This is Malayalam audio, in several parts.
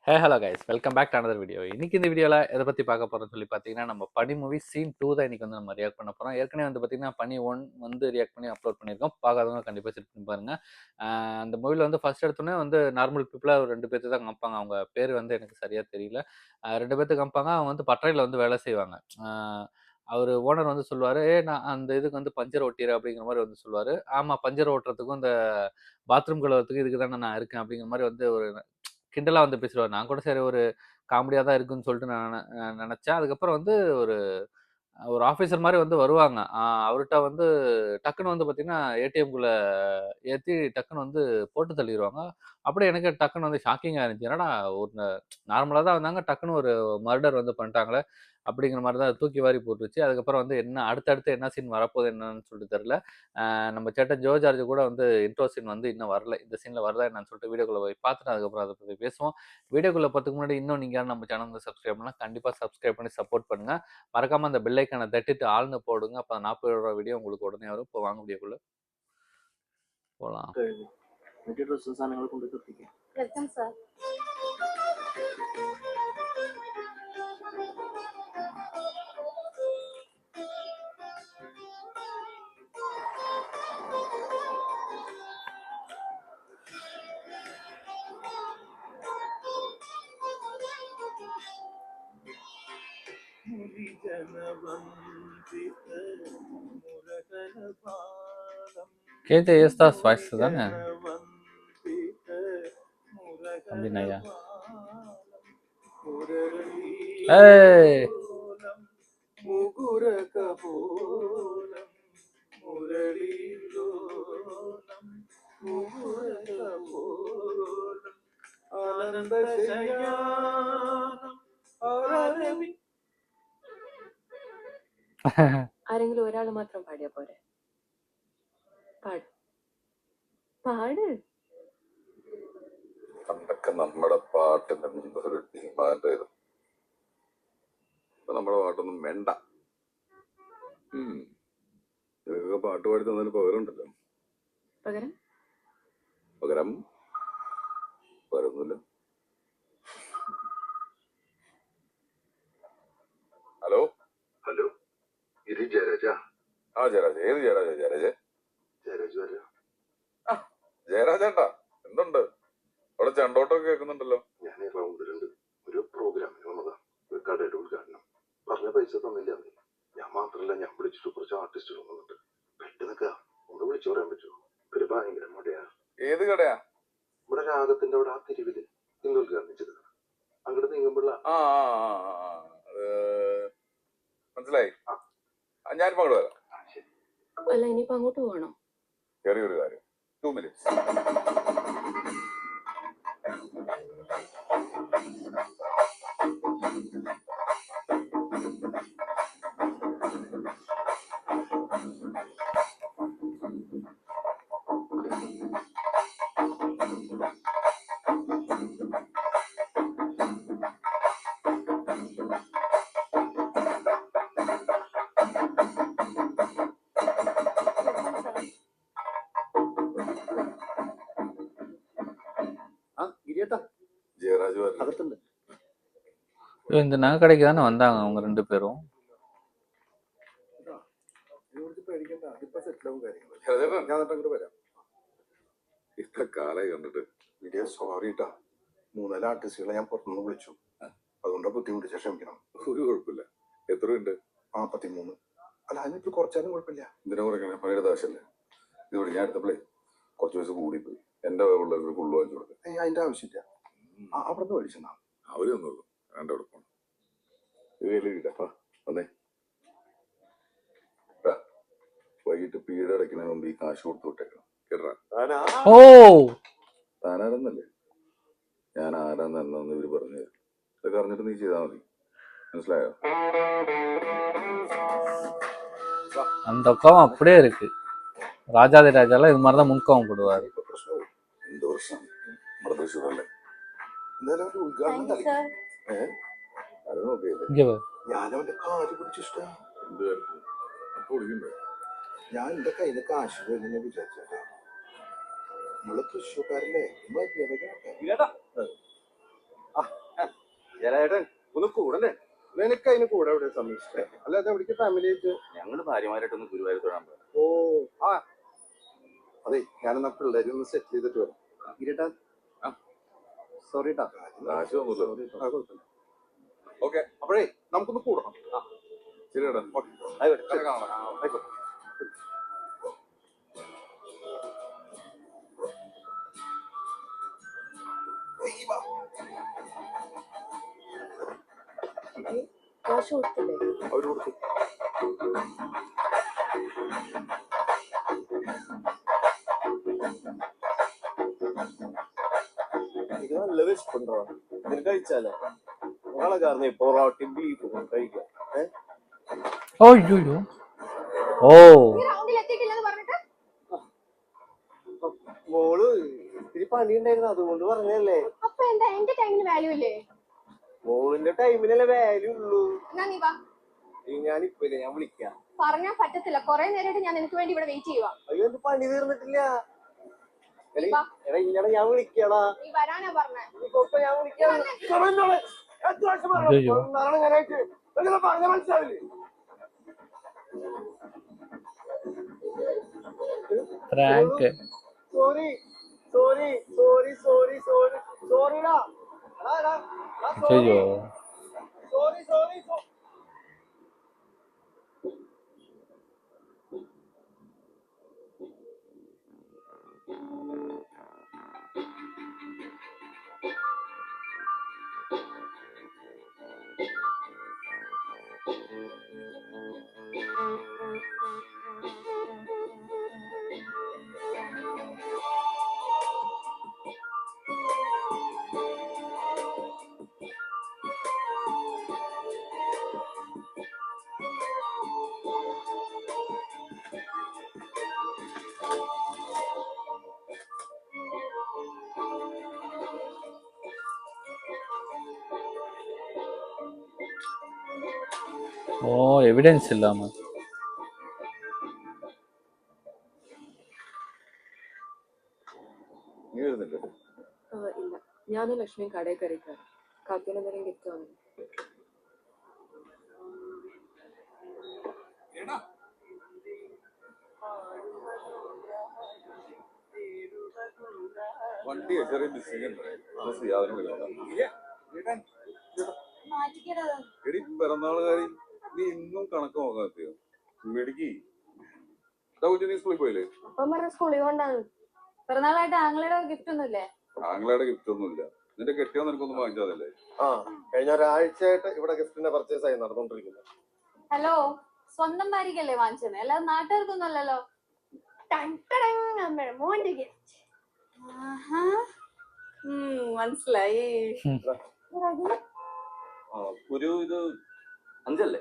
Hello guys, welcome back to another video. இன்னைக்கு இந்த வீடியோவில் எதை பற்றி பார்க்க போகிறோம்னு சொல்லி பார்த்தீங்கன்னா, நம்ம பனி மூவி சீன் 2 தான் இன்னைக்கு வந்து நம்ம ரியாக்ட் பண்ண போகிறோம். ஏற்கனவே வந்து பார்த்தீங்கன்னா பனி 1 வந்து ரியாக்ட் பண்ணி அப்லோட் பண்ணியிருக்கோம். பார்க்காதவங்க கண்டிப்பாக செக் பண்ணி பாருங்க. அந்த மூவியில் வந்து ஃபர்ஸ்ட் எடுத்தோன்னே வந்து நார்மல் பீப்புளாக ஒரு 2 பேர்த்து தான் காமிப்பாங்க. அவங்க பேர் வந்து எனக்கு சரியாக தெரியல. 2 பேர்த்து காமிப்பாங்க. அவங்க வந்து பட்டறையில் வந்து வேலை செய்வாங்க. அவர் ஓனர் வந்து சொல்லுவார், நான் அந்த இதுக்கு வந்து பஞ்சர் ஓட்டிடுறேன் அப்படிங்கிற மாதிரி வந்து சொல்லுவார். ஆமாம், பஞ்சர் ஓட்டுறதுக்கும் இந்த பாத்ரூம் கழுவுறதுக்கு இதுக்கு தானே நான் இருக்கேன் அப்படிங்கிற மாதிரி வந்து ஒரு கிண்டலா வந்து பேசுவாரு. நான் கூட சரி ஒரு காமெடியா தான் இருக்குன்னு சொல்லிட்டு நான் நினைச்சேன். அதுக்கப்புறம் வந்து ஒரு ஒரு ஆஃபீஸர் மாதிரி வந்து வருவாங்க. அவர்கிட்ட வந்து டக்குன்னு வந்து பார்த்தீங்கன்னா, ஏடிஎம்குள்ள ஏத்தி டக்குன்னு வந்து போட்டு தள்ளிருவாங்க. அப்படியே எனக்கு டக்குன்னு வந்து ஷாக்கிங்கா இருந்துச்சு. என்னடா ஒரு நார்மலா தான் வந்தாங்க. டக்குன்னு ஒரு மர்டர் வந்து பண்ணிட்டாங்களே! அப்படிங்கிற மாரி தான் தூக்கி வாரி போட்டுருச்சு. அதுக்கப்புறம் வந்து என்ன அடுத்தடுத்து என்ன சீன் வரப்போகுது என்னன்னு சொல்லிட்டு தெரியல. நம்ம சேட்டன் ஜோ ஜார்ஜ் கூட வந்து இன்ட்ரோ சீன் வந்து இன்னும் வரல. இந்த சீன்ல வருதா என்னன்னு சொல்லிட்டு வீடியோக்குள்ள போய் பார்த்துட்டு அதுக்கப்புறம் அத பத்தி பேசுவோம். வீடியோக்குள்ள போறதுக்கு முன்னாடி இன்னும் நீங்க யாரும் நம்ம சேனல் வந்து சப்ஸ்கிரைப் பண்ணலாம். கண்டிப்பா சப்ஸ்கிரைப் பண்ணி சப்போர்ட் பண்ணுங்க. மறக்காம அந்த பெல் ஐக்கான தட்டிட்டு ஆல்னு போடுங்க. அப்ப நான் போடுற வீடியோ உங்களுக்கு உடனே வரும். இப்போ வாங்க வீடியோக்குள்ள போலாம். Welcome sir. KJ Yesudas voice தானே அப்படின்னாயா? ஏய் ആരെങ്കിലും ഒരാൾ മാത്രം പാടിയാ പോരെ? പാട് പാട്. പണ്ടൊക്കെ നമ്മുടെ പാട്ടിന്റെ മുമ്പ് ഒരു ഡിമാൻഡായിരുന്നു. ഇപ്പൊ നമ്മുടെ പാട്ടൊന്നും വേണ്ട. ഇതൊക്കെ പാട്ട് പാടി തന്നതിന് പകരമുണ്ടല്ലോ. പകരം പകരം വരുന്നില്ല. ഹലോ ഹലോ, ഇത് ജയരാജ? ആ ജയരാജ. ഏത് ജയരാജ? ജയരാജ് വരാ. ജയരാജേട്ടാ, എന്തുണ്ട്? അവിടെ ചണ്ടോട്ടൊക്കെ കേൾക്കുന്നുണ്ടല്ലോ. ഞാൻ ഈ റൗണ്ടിലുണ്ട്. ഒരു പ്രോഗ്രാമിന് വന്നതാ. ഒരു കടയുടെ ഉദ്ഘാടനം. പറഞ്ഞ പൈസ തന്നില്ല. ഞാൻ മാത്രല്ല, ഞാൻ വിളിച്ചിട്ട് കുറച്ച് ആർട്ടിസ്റ്റുകൾ വന്നിട്ട് പെട്ടെന്നൊക്കെ ഒന്ന് വിളിച്ചു പറയാൻ പറ്റുമോ? ഒരു ഭയങ്കര മഴയാ. ഏത് കടയാ? ഇവിടെ രാഗത്തിന്റെ അവിടെ ആ തെരുവില് ഇന്ന് ഉദ്ഘാടനം ചെയ്തത്. അങ്ങോട്ട് നീങ്ങുമ്പോഴ മനസ്സിലായി. ഞാനിപ്പോ അങ്ങോട്ട് വരാം. അല്ല, ഇനിയിപ്പോ അങ്ങോട്ട് പോകണോ? ചെറിയൊരു കാര്യം. 2 minutes. ஜெயராஜ் அகத்துல இந்த நகை கடைக்கு தானே வந்தாங்க அவங்க 2 பேரும். ഇത്ര കാലായി കണ്ടിട്ട്. വീഡിയോ സോറിട്ടാ, 3-4 ആർട്ടിസ്റ്റുകളെ ഞാൻ പുറത്തുനിന്ന് വിളിച്ചു. അതുകൊണ്ട് ബുദ്ധിമുട്ടിച്ച ക്ഷമിക്കണം. ഒരു കുഴപ്പമില്ല. എത്രയുണ്ട്? 43. അല്ല, അതിനിപ്പോ കുറച്ചാലും കുഴപ്പമില്ല. ഇതിനെ കുറയ്ക്കണേ, പണിയുടെ ആവശ്യമല്ലേ. ഇതുകൊണ്ട് ഞാൻ എടുത്തപ്പോഴേ കുറച്ച് പൈസ കൂടിപ്പോയി. എന്റെ പിള്ളേർക്ക് ഫുള്ള് വാങ്ങിച്ചു കൊടുക്കും. അതിന്റെ ആവശ്യമില്ല. അവിടെ നിന്ന് മേടിച്ചെന്നാ അവര് വന്നുള്ളൂ. എന്റെ അവിടെ പോണം. കിട്ടപ്പാ വന്നേ. വൈകിട്ട് പീരീഡ് അടയ്ക്കുന്നതിന് മുമ്പ് ഈ കാശ് കൊടുത്തു വിട്ടേക്കണം. കേട്ടാ? ഓ, താനാരെന്നല്ലേ? ഞാൻ ആരാന്ന് എന്നാന്ന് ഇവര് പറഞ്ഞു. ഇതൊക്കെ അറിഞ്ഞിട്ട് നീ ചെയ്താൽ മതി. മനസ്സിലായോ? அந்த கோவம் அப்படியே இருக்கு. ராஜாதி ராஜாலாம் இது மாதிரி தான் முன்கோவம் போடுவாரு. പ്രശ്നവും എന്ത് പ്രശ്നം? നമ്മുടെ തൃശ്ശൂരല്ലേ. എന്തായാലും അവന്റെ ഉദ്ഘാടനം അത് നോക്കിയല്ലേ. இங்க பாரு. ഞാനവന്റെ കാല് പിടിച്ചിഷ്ട. എന്ത് കാര്യത്തിന്? അപ്പൊ വിളിക്കണ്ടേ? ഞാൻ എന്റെ കയ്യില് കാശ് പോയി വിചാരിച്ചേട്ടാ. നമ്മള് തൃശ്ശൂർക്കാരല്ലേ. ജലേട്ടൻ ഒന്ന് കൂടല്ലേ? നിനക്ക് അതിന് കൂടെ എവിടെ സമ്മതിച്ചേ? അല്ലാതെ എവിടേക്ക് ഫാമിലി ആയിട്ട് ഞങ്ങള് ഭാര്യമാരായിട്ടൊന്ന് ഗുരുവായൂർ തൊഴാൻ പോയത്. ഓ ആ അതെ, ഞാനെന്നാ പിള്ളേരെ ഒന്ന് സെറ്റിൽ ചെയ്തിട്ട് വരാം. ഇരട്ടാ സോറി ട്ടാ. ഓക്കെ, അപ്പോഴേ നമുക്കൊന്ന് കൂടണം. ശരി ഏട്ടാ. ആയിക്കോട്ടെ, ശരി. കാണാം. ആയിക്കോട്ടെ. കാശ് കൊടുത്തില്ലേ? അവര് കൊടുത്തു. ഇത് നല്ല വിശപ്പുണ്ടോ? ഇതിന് കഴിച്ചാലോ? നാളെ കാരണം പൊറോട്ടയും ബീഫും കഴിക്കാം. അയ്യോ ഓ മോള് ഇത്തിരി പണി ഉണ്ടായിരുന്നു, അതുകൊണ്ട് പറഞ്ഞല്ലേ. അപ്പൊ എന്താ എന്റെ ടൈമിന് വാല്യൂ ഇല്ലേ? മോളിന്റെ ടൈമിനല്ലേ വാല്യൂ ഉള്ളൂ. എന്നാ നീ വാ. ഞാനിപ്പോ ഞാൻ വിളിക്കാം. പറഞ്ഞാ പറ്റത്തില്ല, കൊറേ നേരമായിട്ട് ഞാൻ നിനക്ക് വേണ്ടി ഇവിടെ വെയിറ്റ് ചെയ്യുവാ. അയ്യോ എന്റെ പണി തീർന്നിട്ടില്ല. വാ. എടാ ഇങ്ങനെ ഞാൻ വിളിക്കടാ. നീ വരാനാ പറഞ്ഞേ. ഇപ്പൊ ഞാൻ വിളിക്കാം. അയ്യോ. പറഞ്ഞ മനസ്സിലാവില്ലേ? Prank. Sorry sorry sorry sorry sorry സോറിടാ. അയ്യോ സോറി സോറി. ഓ എവിഡൻസ് ഇല്ലാമ. നീ വരുന്നില്ലേ? ഇല്ല, ഞാനും ലക്ഷ്മിയും കടയിൽ കയറിക്കാറ്. കാത്തൂന് എന്തെങ്കിലും ഗിഫ്റ്റ് വാങ്ങി. വണ്ടി ചെറിയ മിസ്സിംഗ് ഉണ്ട്. യാതൊരു എടി പിറന്നാളുകാരി നീ ഇന്നും കണക്ക് നോക്കാത്തെയോ? മെടുക്കി നീ സ്കൂളിൽ പോയില്ലേ? അപ്പം പറഞ്ഞ സ്കൂളിൽ കൊണ്ടാണ്. പിറന്നാളായിട്ട് ആങ്ങളുടെ ഗിഫ്റ്റ് ഒന്നുമില്ലേ? ആംഗ്ലയുടെ ഗിഫ്റ്റ് ഒന്നുമില്ല. നിന്റെ കെട്ടിയോ നിനക്കൊന്നും വാങ്ങിച്ചതല്ലേ? ആ കഴിഞ്ഞ ഒരാഴ്ചയായിട്ട് ഇവിടെ ഗിഫ്റ്റിന്റെ പർച്ചേസ് ആയി നടന്നുകൊണ്ടിരിക്കുന്നത്. ഹലോ, സ്വന്തം ഭാര്യക്കല്ലേ വാങ്ങിച്ചത്, അല്ലാതെ നാട്ടുകാർക്കൊന്നും അല്ലല്ലോ. മോന്റെ ഗിഫ്റ്റ് മനസ്സിലായി. ഒരു ഇത് അഞ്ചല്ലേ?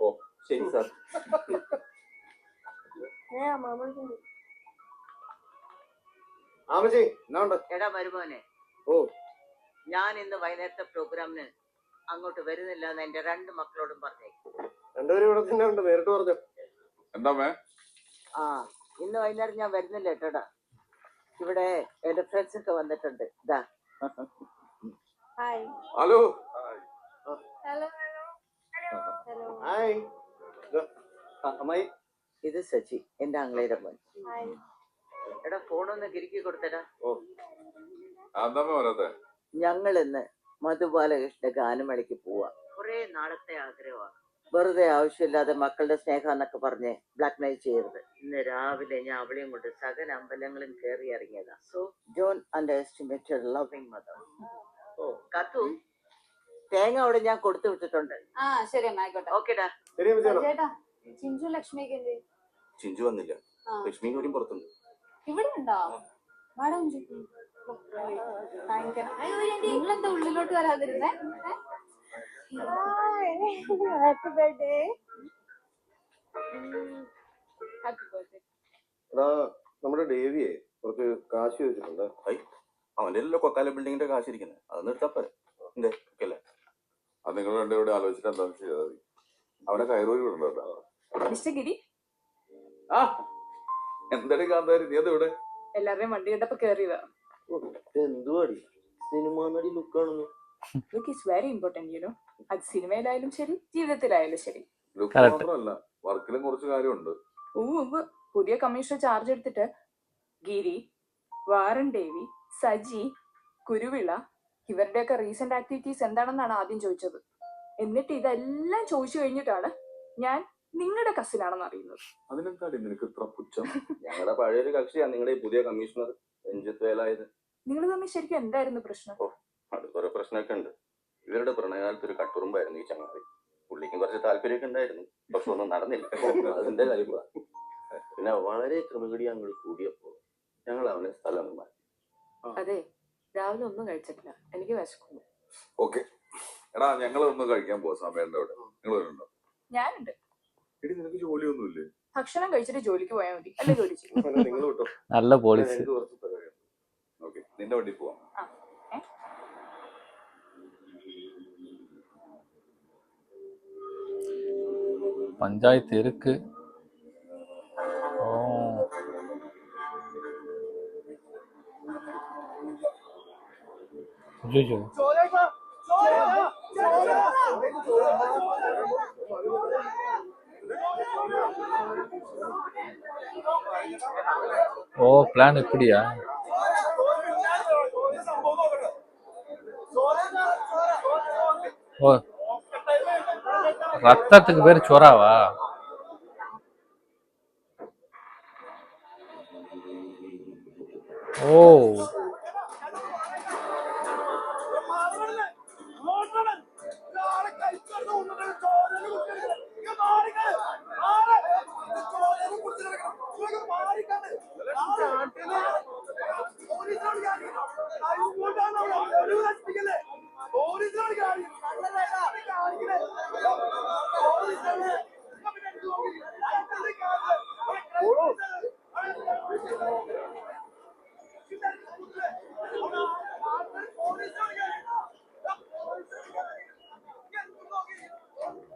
ഓ ശരി സാർ. ആമജി എന്നാ ഉണ്ട്? എടാ വരുമോനെ, ഓ ഞാൻ ഇന്ന് വൈകുന്നേരത്തെ പ്രോഗ്രാമിന് അങ്ങോട്ട് വരുന്നില്ല എന്ന് എന്റെ രണ്ട് മക്കളോടും പറഞ്ഞേ. രണ്ടുപേരും ഇവിടെ തന്നെ ഉണ്ട്, നേരിട്ട് പറഞ്ഞു. എന്താ മേ? ആ ഇന്ന് വൈകുന്നേരം ഞാൻ വരുന്നില്ല കേട്ടോടാ. ഇവിടെ എന്റെ ഫ്രണ്ട്സ് ഒക്കെ വന്നിട്ടുണ്ട്. ഇതാ hi. Hello. Hello hello. Hi. അമ്മായി ഇത് സച്ചി, എന്റെ ആംഗ്ലയുടെ മോൻ. ഹായ്. എടാ ഫോണൊന്ന് കിരുക്കി കൊടുത്തടാ. ഓ എന്താ വരാത്തെ? ഞങ്ങൾ ഇന്ന് മധുബാലകൃഷ്ണ ഗാനമേളയ്ക്ക് പോവാ. കുറെ നാളത്തെ ആഗ്രഹമാണ്. വെറുതെ ആവശ്യമില്ലാതെ മക്കളുടെ സ്നേഹം എന്നൊക്കെ പറഞ്ഞ് ബ്ലാക്ക് മെയിൽ ചെയ്യരുത്. ഇന്ന് രാവിലെ ഞാൻ അവളെയും കൊണ്ട് സകല അമ്പലങ്ങളും കയറി ഇറങ്ങിയതാ. So don't underestimate loving mother. കത്തു തേങ്ങ അവിടെ ഞാൻ കൊടുത്തു വിട്ടിട്ടുണ്ട്. ആ ശരി അമ്മ, ആയിക്കോട്ടെ. ഓക്കേടാ. ശരി അമ്മച്ചി. ചേട്ടാ, ചിഞ്ചു ലക്ഷ്മിക്ക് എന്ത്? ചിഞ്ചു വന്നില്ല. ആ. ലക്ഷ്മി കൂടി പുറത്തുണ്ട്. ഇവിടെ ഉണ്ടോ? മാഡം നിങ്ങളെന്താ ഉള്ളിലോട്ട് വരാതിരുന്നേ? Happy birthday. Happy birthday. എടാ നമ്മുടെ ഡേവിയെ കുറച്ച് കാശ് ചോദിച്ചിട്ടുണ്ട്. അവന്റെ കൊക്കാല ബിൽഡിങ്ങിന്റെ കാശ് ഇരിക്കുന്നത്, അതൊന്നും എടുത്താ പോരെ? എന്തേ അല്ലേ? അത് നിങ്ങൾ രണ്ടുപേരുടെ ആലോചിച്ചിട്ട് എന്താണെന്ന് ചെയ്താൽ മതി. അവനെ കയറൂരി വിടണ്ടോ? മിസ്റ്റർ ഗിരി, ആ എന്തായാലും കാന്താരി നീ അത് ഇവിടെ എല്ലാവരുടെയും വണ്ടി കണ്ടപ്പോ കയറിയതാ. എന്തുവാടി സിനിമ നടി ലുക്കാണെന്ന്. Look is very important you know. അത് സിനിമയിലായാലും ശരി ജീവിതത്തിലായാലും ശരി. Look Correct. മാത്രമല്ല, വർക്കിലും കുറച്ച് കാര്യമുണ്ട്. പുതിയ കമ്മീഷണർ ചാർജ് എടുത്തിട്ട് ഗിരി, വാറൻ ദേവി, സജി, കുരുവിള ഇവരുടെയൊക്കെ റീസെന്റ് ആക്ടിവിറ്റീസ് എന്താണെന്നാണ് ആദ്യം ചോദിച്ചത്. എന്നിട്ട് ഇതെല്ലാം ചോദിച്ചു കഴിഞ്ഞിട്ടാണ് ഞാൻ നിങ്ങളുടെ കസിനാണെന്ന് അറിയുന്നത്. അതിനെന്താടി നിനക്ക് ഇത്ര പുച്ഛം? ഞങ്ങളുടെ പഴയൊരു കക്ഷിയാണ് നിങ്ങളുടെ ഈ പുതിയ കമ്മീഷണർ രഞ്ജിത്ത് വേലായത്. നിങ്ങൾ തമ്മിൽ ശരിക്കും എന്തായിരുന്നു പ്രശ്നം? അടുത്തൊരു പ്രശ്നമൊക്കെ ഉണ്ട്. ഇവരുടെ പ്രണയകാലത്ത് ഒരു കട്ടുറുമ്പായിരുന്നു ഈ ചങ്ങാതി. പുള്ളിക്കും കുറച്ച് താല്പര്യമൊക്കെ ഉണ്ടായിരുന്നു, പക്ഷെ ഒന്നും നടന്നില്ല. അതിന്റെ കാര്യം പറ. പിന്നെ വളരെ ക്രമകടി ഞങ്ങൾ കൂടിയപ്പോ ഞങ്ങൾ അവനെ സ്ഥലം മാറ്റി. അതെ, രാവിലെ ഒന്നും കഴിച്ചിട്ടില്ല, എനിക്ക് വിശക്കുന്നു. ഓക്കെ എടാ, ഞങ്ങൾ ഒന്ന് കഴിക്കാൻ പോവാ സമയന്റെ അവിടെ. നിങ്ങൾ വരുന്നുണ്ടോ? ഞാനുണ്ട്. എടി നിനക്ക് ജോലിയൊന്നുമില്ലേ? ഭക്ഷണം കഴിച്ചിട്ട് ജോലിക്ക് പോയാൽ മതി, അല്ലേ ജോലി ചെയ്യും. നിങ്ങൾ വിട്ടോ, നല്ല പോളിസി. എനിക്ക് കുറച്ച് പരിപാടിയുണ്ട്. ഓക്കെ, നിന്റെ വണ്ടി പോവാം. பஞ்சாயத்து இருக்கு. ஓ, ஐயோ, ஓ பிளான் இப்படியா? ஓ, ரத்தத்துக்கு பேர் சொராவா? ஓ,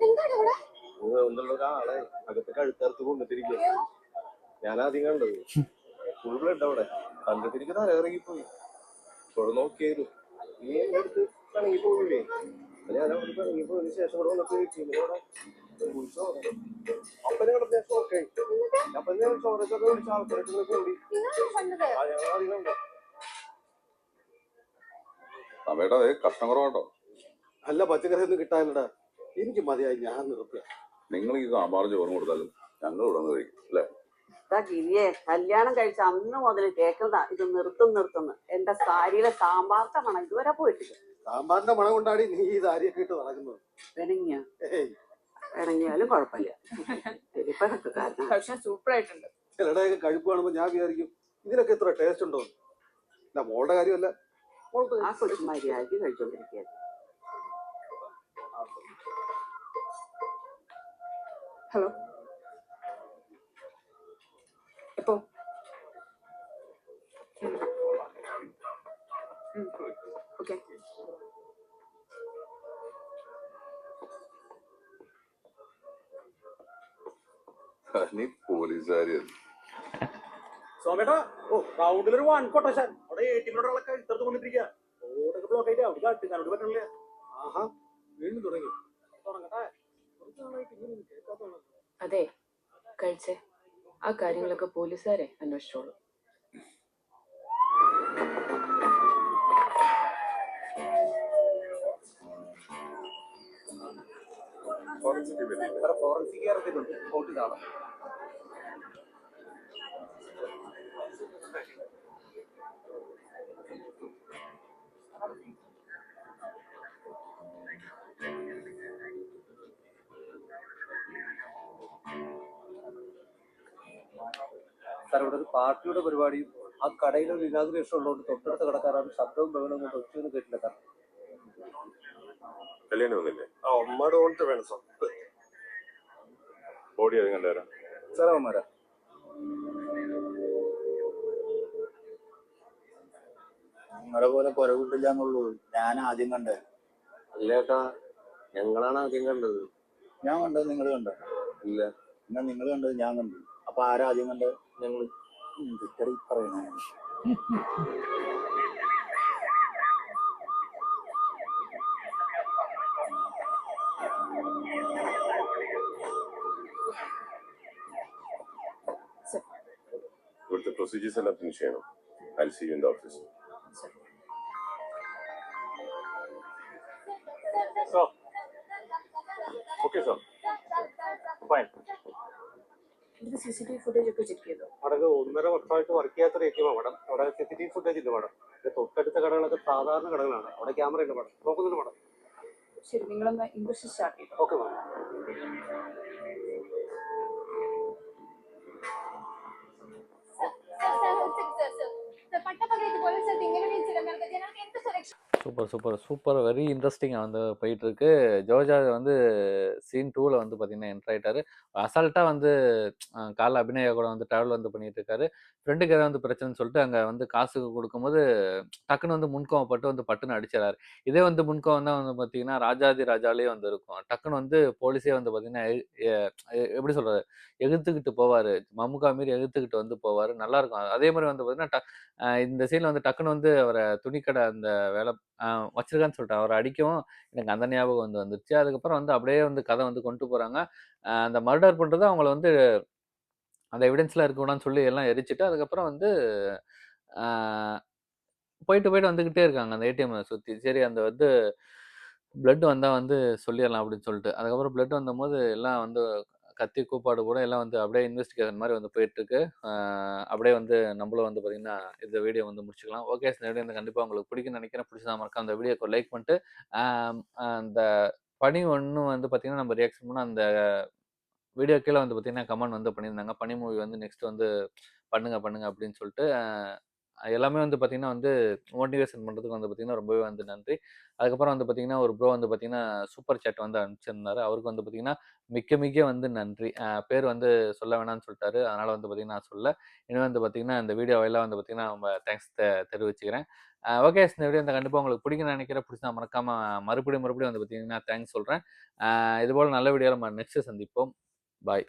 എന്താണ് ഇവിടെ? ഒന്നുള്ള ഒരാളെ അകത്ത് കഴുത്തറുത്ത് കൊണ്ടിട്ടിരിക്കുക. ഞാനാദ്യം കണ്ടത് ഫുൾ ബ്ലഡ് അവിടെ കണ്ടിട്ടിരിക്കുന്ന ഇറങ്ങിപ്പോയി. ഇവിടെ നോക്കിയായിരുന്നു നീ എന്റെ അടുത്ത് ഇറങ്ങിപ്പോയില്ലേ? ഞാൻ അവിടെ ഇറങ്ങിപ്പോയതിനു ശേഷം ഇവിടെ വന്നപ്പോ അപ്പനെ കണ്ടത് ഞാൻ ഷോക്കായി. അപ്പൊ ഞാൻ ചോരത്തൊക്കെ വിളിച്ച ആൾക്കാരൊക്കെ കൂടി. നിങ്ങളാണ് കണ്ടത്? ഞങ്ങളാദ്യം കണ്ടത്. സമയട്ടാ കഷ്ടം കുറവാട്ടോ. അല്ല പച്ചക്കറി ഒന്നും കിട്ടാനില്ല, എനിക്ക് മതിയായി, ഞാൻ നിർത്തുക. നിങ്ങൾ ഈ സാമ്പാർ ചോറും കൊടുത്താലും ഞങ്ങൾ ഇവിടെ നിന്ന് കഴിക്കും അല്ലേ? ഗിരിയെ കല്യാണം കഴിച്ച അന്ന് മുതൽ കേൾക്കുന്നതാ ഇത് നിർത്തുന്നു. എന്റെ സാരിയിലെ സാമ്പാറിന്റെ മണം ഇതുവരെ പോയിട്ടില്ല. സാമ്പാറിന്റെ മണം കൊണ്ടാടി നീ ഈ സാരിയൊക്കെ ഇട്ട് നടക്കുന്നത്. പിണങ്ങിയാലും കുഴപ്പമില്ല. ഭക്ഷണം സൂപ്പർ ആയിട്ടുണ്ട്. ചിലടയൊക്കെ കഴിപ്പ് കാണുമ്പോ ഞാൻ വിചാരിക്കും ഇതിനൊക്കെ ഇത്ര ടേസ്റ്റ് ഉണ്ടോ. അല്ല മോളുടെ കാര്യമല്ല, ആ കൊച്ചു മര്യാദയ്ക്ക് കഴിച്ചോണ്ടിരിക്കുക. ഹലോ, എപ്പോ? ഓക്കെ. നീ പോലീസുകാരിയല്ല. സോമേട്ടാ, റൗണ്ടിലൊരു വൺ കൊട്ടേഷൻ അവിടെ ATM കഴുത്തറുത്ത് കൊണ്ടിരിക്കുക. റോഡൊക്കെ ബ്ലോക്ക് ആയിട്ട് അവിടെ കാട്ടുകാരോട് പറ്റണില്ല. ആഹാ വീണ്ടും തുടങ്ങി. തുടങ്ങട്ടെ. അതെ, കഴിച്ചേ. ആ കാര്യങ്ങളൊക്കെ പോലീസുകാരെ അന്വേഷിച്ചോളൂ. ഫോറൻസിക് ഇറക്കിയിട്ടുണ്ട്, കോർട്ട് കാണാം. സാർ, ഇവിടെ ഒരു പാർട്ടിയുടെ പരിപാടിയും ആ കടയിലൊരു ഇനാഗുറേഷൻ ഉള്ളതുകൊണ്ട് തൊട്ടടുത്ത കടക്കാരാണ് ശബ്ദവും ബഹളവും കൊണ്ട് ഒച്ചയൊന്നും കേട്ടില്ല സാർ. കല്യാണം ഒന്നില്ലേ? അമ്മയുടെ ഓണത്തെ വേണം സാർ. ബോഡി അത് കണ്ടുവരാം. സാർ അവന്മാരാ നിങ്ങളെ പോലെ പുറകിട്ടില്ല എന്നുള്ളൂ ഞാൻ ആദ്യം കണ്ടത്. അല്ലേട്ടാ, ഞങ്ങളാണ് ആദ്യം കണ്ടത്. ഞാൻ കണ്ടത് നിങ്ങൾ കണ്ടത് ഇല്ല. എന്നാ നിങ്ങൾ കണ്ടത് ഞാൻ കണ്ടു. അപ്പൊ ആരാ ആദ്യം കണ്ടത്? ഞങ്ങൾ. പറയണേ പ്രൊസീജിയേഴ്സ് എല്ലാം ഫിനിഷ് ചെയ്യണം. I will see you in the office. So okay sir, fine. ഇത് CCTV ഫുട്ടേജ് ഒക്കെ ചെക്ക് ചെയ്തോ? അവിടെ 1.5 വർഷമായിട്ട് വർക്ക് ചെയ്യാത്തൊരു എത്തിയുമാണ് മാഡം. അവിടെ CCTV ഫുട്ടേജ് ഇല്ല മാഡം. തൊട്ടടുത്ത കടകളൊക്കെ സാധാരണ കടകളാണ്, അവിടെ ക്യാമറ ഉണ്ട് മാഡം. നോക്കുന്നുണ്ട് മാഡം. ശരി, നിങ്ങളൊന്ന് ഇൻക്വസ്റ്റ് സ്റ്റാർട്ട് ചെയ്തോ. Okay madam. പട്ടപ്പകലേക്ക് പോലീസ് സ്ഥലത്ത് ഇങ്ങനെ ഒരു ഇൻസിഡന്റ് നടന്നത് ജനങ്ങൾക്ക് എന്ത് സുരക്ഷ? சூப்பர் வெரி இன்ட்ரெஸ்டிங்காக வந்து போயிட்டு இருக்கு. ஜோஜா வந்து சீன் 2ல வந்து பார்த்தீங்கன்னா என்டர் ஆயிட்டாரு. அசால்ட்டாக வந்து காலைல அபிநயா கூட வந்து ட்ராவல் வந்து பண்ணிட்டு இருக்காரு. ஃப்ரெண்டுக்கு ஏதாவது வந்து பிரச்சனைன்னு சொல்லிட்டு அங்கே வந்து காசு கொடுக்கும்போது டக்குன்னு வந்து முன்கோவப்பட்டு வந்து பட்டுன்னு அடிச்சிடறாரு. இதே வந்து முன்கோவம் தான் வந்து பார்த்தீங்கன்னா ராஜாதி ராஜாலேயே வந்து இருக்கும். டக்குன்னு வந்து போலீஸே வந்து பார்த்தீங்கன்னா எப்படி சொல்றது, எதிர்த்துக்கிட்டு போவார். மம்முக்கா மாரி எதிர்த்துக்கிட்டு வந்து போவார். நல்லா இருக்கும். அதே மாதிரி வந்து பார்த்தீங்கன்னா இந்த சீனில் வந்து டக்குன்னு வந்து அவரை துணிக்கடை அந்த வேலை வச்சிருக்கான்னு சொல்லிட்டு அவரை அடிக்கவும் எனக்கு அந்த ஞாபகம் வந்து வந்துருச்சு. அதுக்கப்புறம் வந்து அப்படியே வந்து கதை வந்து கொண்டு போகிறாங்க. அந்த மர்டர் பண்ணுறது அவங்கள வந்து அந்த எவிடன்ஸ்லாம் இருக்கக்கூடாதுன்னு சொல்லி எல்லாம் எரிச்சிட்டு அதுக்கப்புறம் வந்து போயிட்டு வந்துக்கிட்டே இருக்காங்க அந்த ஏடிஎம் சுற்றி. சரி அந்த வந்து பிளட் வந்தால் வந்து சொல்லிடலாம் அப்படின்னு சொல்லிட்டு அதுக்கப்புறம் பிளட் வந்தபோது எல்லாம் வந்து கத்தி கூப்பாடு கூட எல்லாம் வந்து அப்படியே இன்வெஸ்டிகேஷன் மாதிரி வந்து போயிட்டுருக்கு. அப்படியே வந்து நம்மளும் வந்து பார்த்திங்கன்னா இந்த வீடியோ வந்து முடிச்சுக்கலாம். ஓகே, இந்த வீடியோ வந்து கண்டிப்பாக உங்களுக்கு பிடிக்கும்னு நினைக்கிறேன். பிடிச்சதா மறக்காம அந்த வீடியோக்கு லைக் பண்ணிட்டு அந்த பனி ஒன்று வந்து பார்த்திங்கன்னா நம்ம ரியாக்ஷன் பண்ணால் அந்த வீடியோ கீழே வந்து பார்த்திங்கன்னா கமெண்ட் வந்து பண்ணியிருந்தாங்க. பனி மூவி வந்து நெக்ஸ்ட் வந்து பண்ணுங்க அப்படின்னு சொல்லிட்டு எல்லாமே வந்து பார்த்திங்கன்னா வந்து மோட்டிவேஷன் பண்ணுறதுக்கு வந்து பார்த்திங்கன்னா ரொம்பவே வந்து நன்றி. அதுக்கப்புறம் வந்து பார்த்திங்கன்னா ஒரு ப்ரோ வந்து பார்த்திங்கன்னா சூப்பர் சேட் வந்து அனுப்பிச்சிருந்தாரு. அவருக்கு வந்து பார்த்திங்கன்னா மிக்க வந்து நன்றி. பேர் வந்து சொல்ல வேணாம்னு சொல்லிட்டாரு. அதனால் வந்து பார்த்திங்கன்னா நான் சொல்ல இனிமேல் வந்து பார்த்திங்கன்னா இந்த வீடியோவெல்லாம் வந்து பார்த்திங்கன்னா நம்ம தேங்க்ஸ் தெரிவிச்சுக்கிறேன். ஓகே, இந்த வீடியோ வந்து கண்டிப்பாக உங்களுக்கு பிடிக்கும்னு நினைக்கிறேன். பிடிச்சா மறக்காமல் மறுபடியும் வந்து பார்த்திங்கன்னா தேங்க்ஸ் சொல்கிறேன். இதுபோல் நல்ல வீடியோவில் நம்ம நெக்ஸ்ட்டு சந்திப்போம். பாய்.